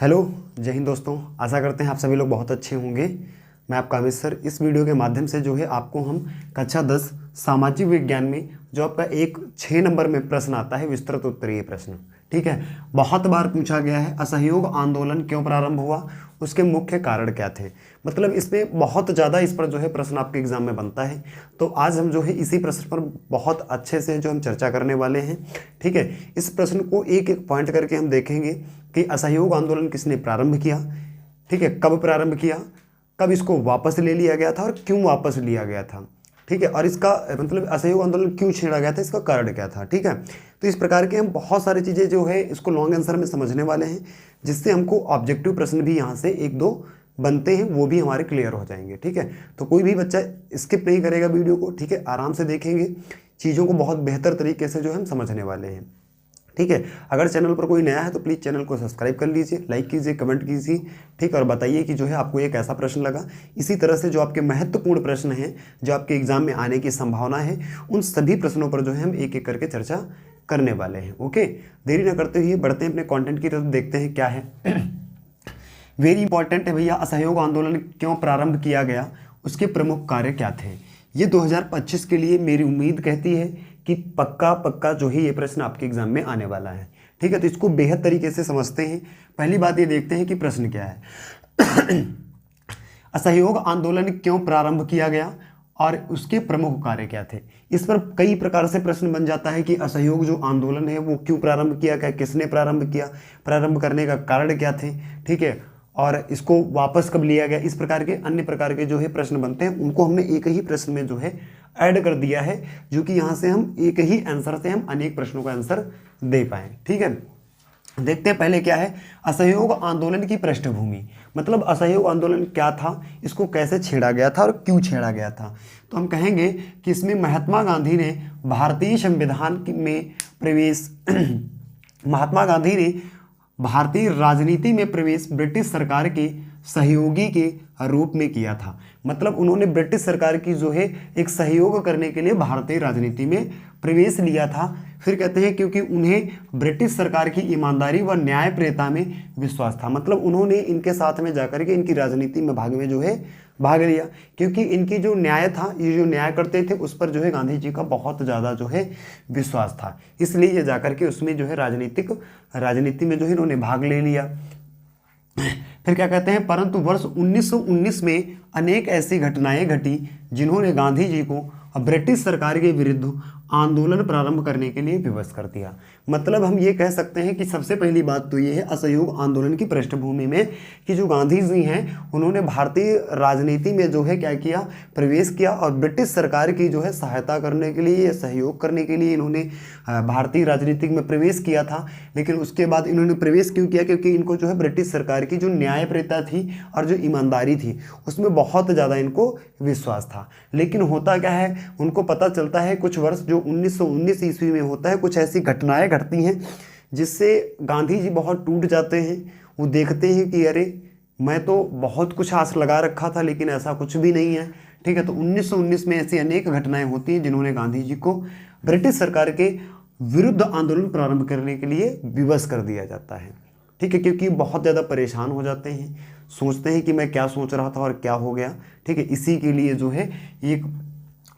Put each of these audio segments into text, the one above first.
Hello, जय हिंद दोस्तों। आशा करते हैं आप सभी लोग बहुत अच्छे होंगे। मैं आपका अमित सर। इस वीडियो के माध्यम से जो है आपको हम कक्षा 10 सामाजिक विज्ञान में जो आपका एक 6 नंबर में प्रश्न आता है, विस्तृत उत्तरीय प्रश्न, ठीक है, बहुत बार पूछा गया है। असहयोग आंदोलन क्यों प्रारंभ हुआ, उसके मुख्य कारण क्या थे। मतलब इसमें बहुत ज़्यादा इस पर जो है प्रश्न आपके एग्जाम में बनता है। तो आज हम जो है इसी प्रश्न पर बहुत अच्छे से जो हम चर्चा करने वाले हैं, ठीक है। इस प्रश्न को एक एक पॉइंट करके हम देखेंगे कि असहयोग आंदोलन किसने प्रारंभ किया, ठीक है, कब प्रारंभ किया, कब इसको वापस ले लिया गया था और क्यों वापस लिया गया था, ठीक है, और इसका मतलब असहयोग आंदोलन क्यों छेड़ा गया था, इसका कारण क्या था, ठीक है। तो इस प्रकार के हम बहुत सारी चीज़ें जो है इसको लॉन्ग आंसर में समझने वाले हैं, जिससे हमको ऑब्जेक्टिव प्रश्न भी यहाँ से एक दो बनते हैं, वो भी हमारे क्लियर हो जाएंगे, ठीक है। तो कोई भी बच्चा स्किप नहीं करेगा वीडियो को, ठीक है, आराम से देखेंगे, चीज़ों को बहुत बेहतर तरीके से जो हम समझने वाले हैं, ठीक है। अगर चैनल पर कोई नया है तो प्लीज़ चैनल को सब्सक्राइब कर लीजिए, लाइक कीजिए, कमेंट कीजिए, ठीक, और बताइए कि जो है आपको ये कैसा प्रश्न लगा। इसी तरह से जो आपके महत्वपूर्ण प्रश्न हैं, जो आपके एग्जाम में आने की संभावना है, उन सभी प्रश्नों पर जो है हम एक एक करके चर्चा करने वाले हैं। ओके, देरी न करते हुए बढ़ते हैं अपने कॉन्टेंट की तरफ, देखते हैं क्या है। वेरी इंपॉर्टेंट है भैया, असहयोग आंदोलन क्यों प्रारंभ किया गया, उसके प्रमुख कार्य क्या थे। ये 2025 के लिए मेरी उम्मीद कहती है कि पक्का पक्का जो है ये प्रश्न आपके एग्जाम में आने वाला है, ठीक है। तो इसको बेहद तरीके से समझते हैं। पहली बात ये देखते हैं कि प्रश्न क्या है। असहयोग आंदोलन क्यों प्रारंभ किया गया और उसके प्रमुख कार्य क्या थे। इस पर कई प्रकार से प्रश्न बन जाता है कि असहयोग जो आंदोलन है वो क्यों प्रारंभ किया गया, किसने प्रारंभ किया, प्रारंभ करने का कारण क्या थे, ठीक है, और इसको वापस कब लिया गया। इस प्रकार के अन्य प्रकार के जो है प्रश्न बनते हैं, उनको हमने एक ही प्रश्न में जो है ऐड कर दिया है, जो कि यहाँ से हम एक ही आंसर से हम अनेक प्रश्नों का आंसर दे पाएँ, ठीक है। देखते हैं पहले क्या है असहयोग आंदोलन की पृष्ठभूमि, मतलब असहयोग आंदोलन क्या था, इसको कैसे छेड़ा गया था और क्यों छेड़ा गया था। तो हम कहेंगे कि इसमें महात्मा गांधी ने भारतीय संविधान में प्रवेश महात्मा गांधी ने भारतीय राजनीति में प्रवेश ब्रिटिश सरकार के सहयोगी के रूप में किया था। मतलब उन्होंने ब्रिटिश सरकार की जो है एक सहयोग करने के लिए भारतीय राजनीति में प्रवेश लिया था। फिर कहते हैं क्योंकि उन्हें ब्रिटिश सरकार की ईमानदारी व न्यायप्रियता में विश्वास था। मतलब उन्होंने इनके साथ में जाकर के इनकी राजनीति में भाग लिया, क्योंकि इनकी जो न्याय था, ये जो न्याय करते थे, उस पर जो है गांधी जी का बहुत ज़्यादा जो है विश्वास था। इसलिए ये जाकर के उसमें जो है राजनीति में जो है इन्होंने भाग ले लिया। फिर क्या कहते हैं, परंतु वर्ष 1919 में अनेक ऐसी घटनाएं घटी जिन्होंने गांधी जी को ब्रिटिश सरकार के विरुद्ध आंदोलन प्रारंभ करने के लिए विवश कर दिया। मतलब हम ये कह सकते हैं कि सबसे पहली बात तो ये है असहयोग आंदोलन की पृष्ठभूमि में कि जो गांधी जी हैं उन्होंने भारतीय राजनीति में जो है क्या किया, प्रवेश किया, और ब्रिटिश सरकार की जो है सहायता करने के लिए, सहयोग करने के लिए इन्होंने भारतीय राजनीति में प्रवेश किया था। लेकिन उसके बाद इन्होंने प्रवेश क्यों किया, क्योंकि इनको जो है ब्रिटिश सरकार की जो न्यायप्रियता थी और जो ईमानदारी थी उसमें बहुत ज़्यादा इनको विश्वास था। लेकिन होता क्या है, उनको पता चलता है कुछ वर्ष जो 1919 ईस्वी में होता है, कुछ ऐसी घटनाएं घटती हैं जिससे गांधी जी बहुत टूट जाते हैं। वो देखते हैं कि अरे मैं तो बहुत कुछ आस लगा रखा था लेकिन ऐसा कुछ भी नहीं है, ठीक है। तो 1919 में ऐसी अनेक घटनाएं होती हैं जिन्होंने गांधी जी को ब्रिटिश सरकार के विरुद्ध आंदोलन प्रारंभ करने के लिए विवश कर दिया जाता है, ठीक है, क्योंकि बहुत ज़्यादा परेशान हो जाते हैं, सोचते हैं कि मैं क्या सोच रहा था और क्या हो गया, ठीक है। इसी के लिए जो है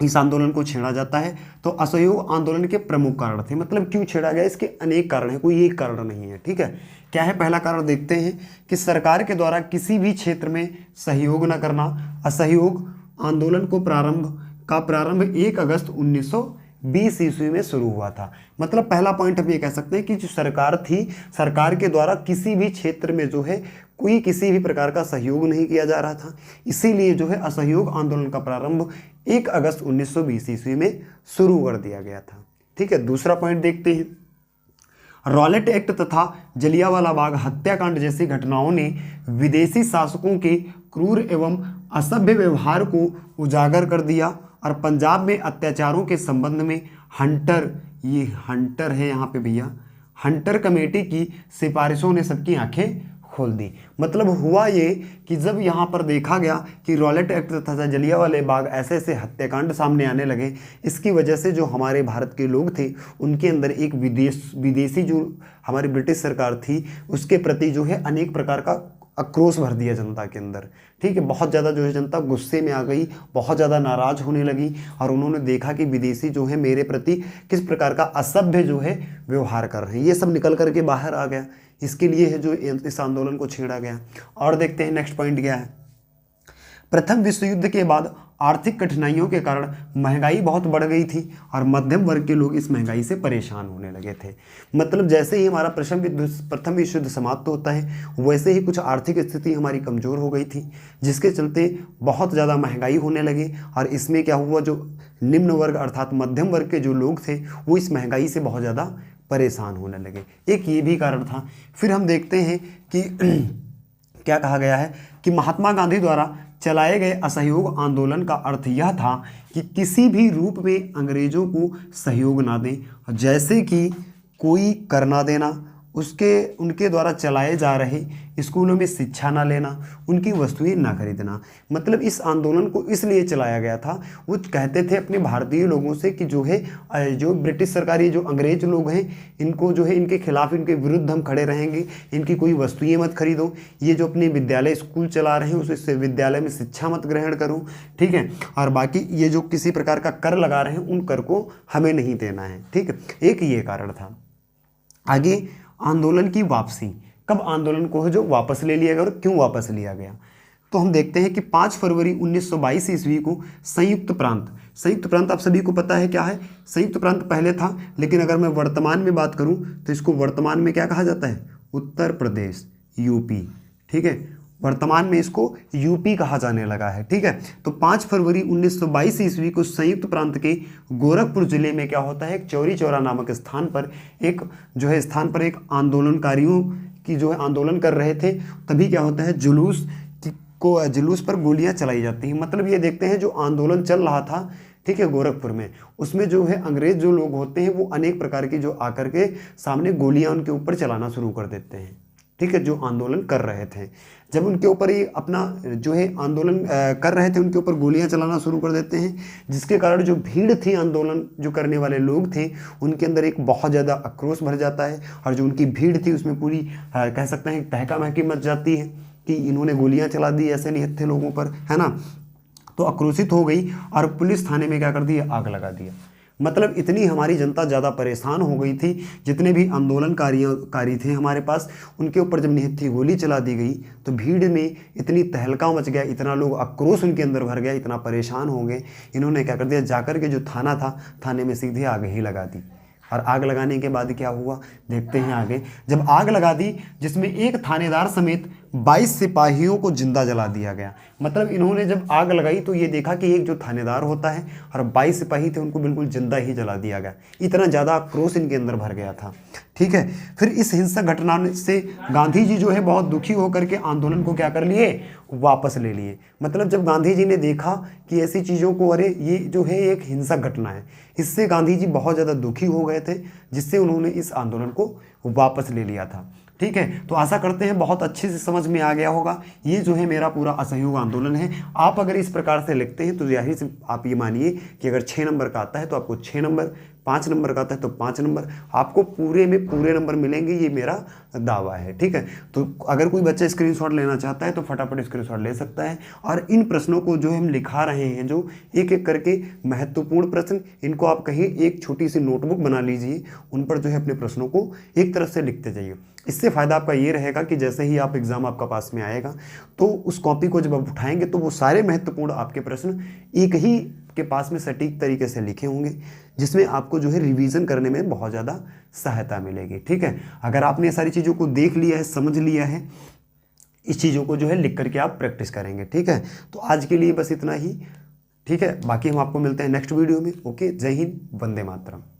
इस आंदोलन को छेड़ा जाता है। तो असहयोग आंदोलन के प्रमुख कारण थे, मतलब क्यों छेड़ा गया, इसके अनेक कारण हैं, कोई एक कारण नहीं है, ठीक है। क्या है पहला कारण, देखते हैं कि सरकार के द्वारा किसी भी क्षेत्र में सहयोग न करना। असहयोग आंदोलन को प्रारंभ 1 अगस्त 1920 ईस्वी में शुरू हुआ था। मतलब पहला पॉइंट हम ये कह सकते हैं कि जो सरकार थी, सरकार के द्वारा किसी भी क्षेत्र में जो है कोई किसी भी प्रकार का सहयोग नहीं किया जा रहा था, इसीलिए जो है असहयोग आंदोलन का प्रारंभ 1 अगस्त 1920 ईस्वी में शुरू कर दिया गया था, ठीक है। दूसरा पॉइंट देखते हैं, रॉलेट एक्ट तथा जलियांवाला बाग हत्याकांड जैसी घटनाओं ने विदेशी शासकों के क्रूर एवं असभ्य व्यवहार को उजागर कर दिया और पंजाब में अत्याचारों के संबंध में हंटर है यहाँ पे भैया, हंटर कमेटी की सिफारिशों ने सबकी आंखें खोल दी। मतलब हुआ ये कि जब यहाँ पर देखा गया कि रॉलेट एक्ट तथा जलियांवाला बाग ऐसे ऐसे हत्याकांड सामने आने लगे, इसकी वजह से जो हमारे भारत के लोग थे उनके अंदर एक विदेशी जो हमारी ब्रिटिश सरकार थी उसके प्रति जो है अनेक प्रकार का आक्रोश भर दिया जनता के अंदर। ठीक है, बहुत ज़्यादा जो है जनता गुस्से में आ गई, बहुत ज़्यादा नाराज़ होने लगी और उन्होंने देखा कि विदेशी जो है मेरे प्रति किस प्रकार का असभ्य जो है व्यवहार कर रहे हैं। ये सब निकल करके बाहर आ गया, इसके लिए है जो इस आंदोलन को छेड़ा गया। और देखते हैं नेक्स्ट पॉइंट क्या है। प्रथम विश्व युद्ध के बाद आर्थिक कठिनाइयों के कारण महंगाई बहुत बढ़ गई थी और मध्यम वर्ग के लोग इस महंगाई से परेशान होने लगे थे। मतलब जैसे ही हमारा प्रथम विश्व युद्ध समाप्त होता है वैसे ही कुछ आर्थिक स्थिति हमारी कमज़ोर हो गई थी, जिसके चलते बहुत ज़्यादा महंगाई होने लगी और इसमें क्या हुआ, जो निम्न वर्ग अर्थात मध्यम वर्ग के जो लोग थे वो इस महंगाई से बहुत ज़्यादा परेशान होने लगे। एक ये भी कारण था। फिर हम देखते हैं कि क्या कहा गया है कि महात्मा गांधी द्वारा चलाए गए असहयोग आंदोलन का अर्थ यह था कि किसी भी रूप में अंग्रेजों को सहयोग ना दें, जैसे कि कोई कर ना देना, उनके द्वारा चलाए जा रहे स्कूलों में शिक्षा ना लेना, उनकी वस्तुएं ना खरीदना। मतलब इस आंदोलन को इसलिए चलाया गया था, वो कहते थे अपने भारतीय लोगों से कि जो है जो ब्रिटिश सरकारी जो अंग्रेज लोग हैं इनको जो है इनके खिलाफ, इनके विरुद्ध हम खड़े रहेंगे, इनकी कोई वस्तुएं मत खरीदो, ये जो अपने विद्यालय स्कूल चला रहे हैं उससे विद्यालय में शिक्षा मत ग्रहण करो, ठीक है, और बाकी ये जो किसी प्रकार का कर लगा रहे हैं उन कर को हमें नहीं देना है। ठीक है, एक ये कारण था। आगे आंदोलन की वापसी, कब आंदोलन को जो वापस ले लिया गया और क्यों वापस लिया गया, तो हम देखते हैं कि 5 फरवरी 1922 ईस्वी को संयुक्त प्रांत आप सभी को पता है क्या है। संयुक्त प्रांत पहले था, लेकिन अगर मैं वर्तमान में बात करूं तो इसको वर्तमान में क्या कहा जाता है, उत्तर प्रदेश, यूपी। ठीक है, वर्तमान में इसको यूपी कहा जाने लगा है। ठीक है, तो 5 फरवरी 1922 ईस्वी को संयुक्त प्रांत के गोरखपुर जिले में क्या होता है, एक चौरी चौरा नामक स्थान पर एक आंदोलनकारियों की जो है आंदोलन कर रहे थे, तभी क्या होता है, जुलूस पर गोलियां चलाई जाती हैं। मतलब ये देखते हैं जो आंदोलन चल रहा था, ठीक है, गोरखपुर में, उसमें जो है अंग्रेज जो लोग होते हैं वो अनेक प्रकार की जो आकर के सामने गोलियां उनके ऊपर चलाना शुरू कर देते हैं। ठीक है, जो आंदोलन कर रहे थे, जब उनके ऊपर ही अपना जो है आंदोलन कर रहे थे उनके ऊपर गोलियां चलाना शुरू कर देते हैं, जिसके कारण जो भीड़ थी, आंदोलन जो करने वाले लोग थे, उनके अंदर एक बहुत ज़्यादा आक्रोश भर जाता है और जो उनकी भीड़ थी उसमें पूरी कह सकते हैं तहका महकी मच जाती है कि इन्होंने गोलियां चला दी ऐसे निहत्थे लोगों पर, है ना। तो आक्रोशित हो गई और पुलिस थाने में क्या कर दिया, आग लगा दिया। मतलब इतनी हमारी जनता ज़्यादा परेशान हो गई थी, जितने भी आंदोलनकारी थे हमारे पास, उनके ऊपर जब निहत्थी गोली चला दी गई तो भीड़ में इतनी तहलका मच गया, इतना लोग आक्रोश उनके अंदर भर गया, इतना परेशान हो गए, इन्होंने क्या कर दिया, जाकर के जो थाना था, थाने में सीधे आग ही लगा दी। और आग लगाने के बाद क्या हुआ देखते हैं आगे। जब आग लगा दी, जिसमें एक थानेदार समेत 22 सिपाहियों को जिंदा जला दिया गया। मतलब इन्होंने जब आग लगाई तो ये देखा कि एक जो थानेदार होता है और 22 सिपाही थे उनको बिल्कुल जिंदा ही जला दिया गया। इतना ज़्यादा आक्रोश इनके अंदर भर गया था। ठीक है, फिर इस हिंसक घटना से गांधी जी जो है बहुत दुखी होकर के आंदोलन को क्या कर लिए, वापस ले लिए। मतलब जब गांधी जी ने देखा कि ऐसी चीज़ों को, अरे ये जो है एक हिंसक घटना है, इससे गांधी जी बहुत ज़्यादा दुखी हो गए थे, जिससे उन्होंने इस आंदोलन को वापस ले लिया था। ठीक है, तो आशा करते हैं बहुत अच्छे से समझ में आ गया होगा। ये जो है मेरा पूरा असहयोग आंदोलन है। आप अगर इस प्रकार से लिखते हैं तो जाहिर से आप ये मानिए कि अगर 6 नंबर का आता है तो आपको 6 नंबर, 5 नंबर का आता है तो 5 नंबर, आपको पूरे में पूरे नंबर मिलेंगे, ये मेरा दावा है। ठीक है, तो अगर कोई बच्चा स्क्रीनशॉट लेना चाहता है तो फटाफट स्क्रीनशॉट ले सकता है। और इन प्रश्नों को जो हम लिखा रहे हैं, जो एक एक करके महत्वपूर्ण प्रश्न, इनको आप कहीं एक छोटी सी नोटबुक बना लीजिए, उन पर जो है अपने प्रश्नों को एक तरफ से लिखते जाइए। इससे फ़ायदा आपका ये रहेगा कि जैसे ही आप एग्ज़ाम आपका पास में आएगा तो उस कॉपी को जब आप उठाएंगे तो वो सारे महत्वपूर्ण आपके प्रश्न एक ही के पास में सटीक तरीके से लिखे होंगे, जिसमें आपको जो है रिवीजन करने में बहुत ज़्यादा सहायता मिलेगी। ठीक है, अगर आपने सारी चीज़ों को देख लिया है, समझ लिया है, इस चीज़ों को जो है लिख करके आप प्रैक्टिस करेंगे। ठीक है, तो आज के लिए बस इतना ही। ठीक है, बाकी हम आपको मिलते हैं नेक्स्ट वीडियो में। ओके, जय हिंद, वंदे मातरम।